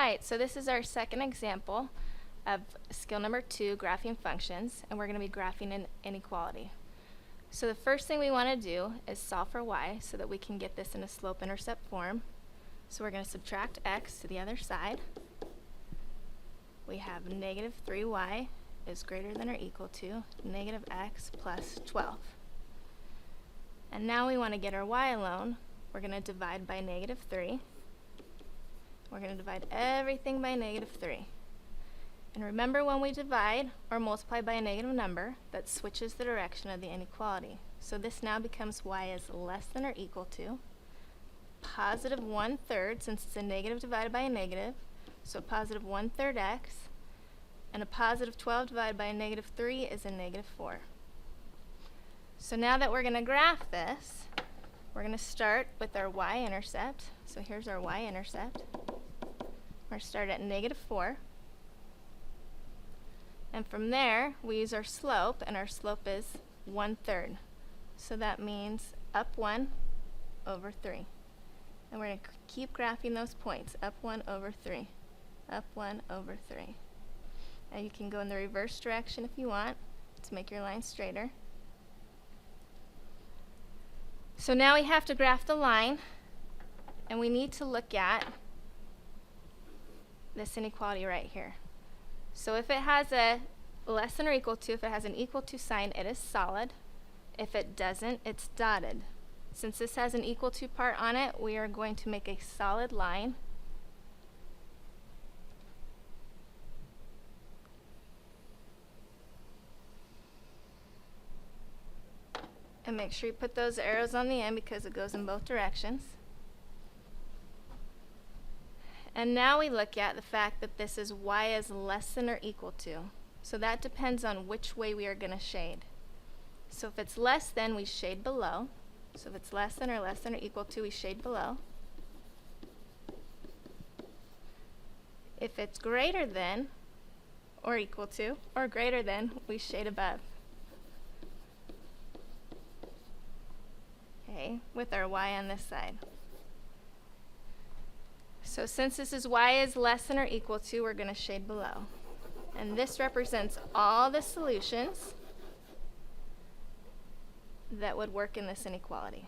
right, so this is our second example of skill number 2, graphing functions, and we're going to be graphing an inequality. So the first thing we want to do is solve for y so that we can get this in a slope-intercept form. So we're going to subtract x to the other side. We have negative 3y is greater than or equal to negative x plus 12. And now we want to get our y alone. We're going to divide by negative 3. We're going to divide everything by negative 3. And remember, when we divide or multiply by a negative number, that switches the direction of the inequality. So this now becomes y is less than or equal to positive 1/3, since it's a negative divided by a negative, so positive 1/3 x, and a positive 12 divided by a negative 3 is a negative 4. So now that we're going to graph this, we're going to start with our y-intercept. So here's our y-intercept. We're going to start at negative 4. And from there, we use our slope, and our slope is 1/3. So that means up 1 over 3. And we're going to keep graphing those points, up 1 over 3, up 1 over 3. Now you can go in the reverse direction if you want to make your line straighter. So now we have to graph the line, and we need to look at this inequality right here. So if it has a less than or equal to, if it has an equal to sign, it is solid. If it doesn't, it's dotted. Since this has an equal to part on it, we are going to make a solid line. And make sure you put those arrows on the end because it goes in both directions. And now we look at the fact that this is y is less than or equal to. So that depends on which way we are going to shade. So if it's less than, we shade below. So if it's less than or equal to, we shade below. If it's greater than or equal to or greater than, we shade above. Okay, with our y on this side. So since this is y is less than or equal to, we're going to shade below. And this represents all the solutions that would work in this inequality.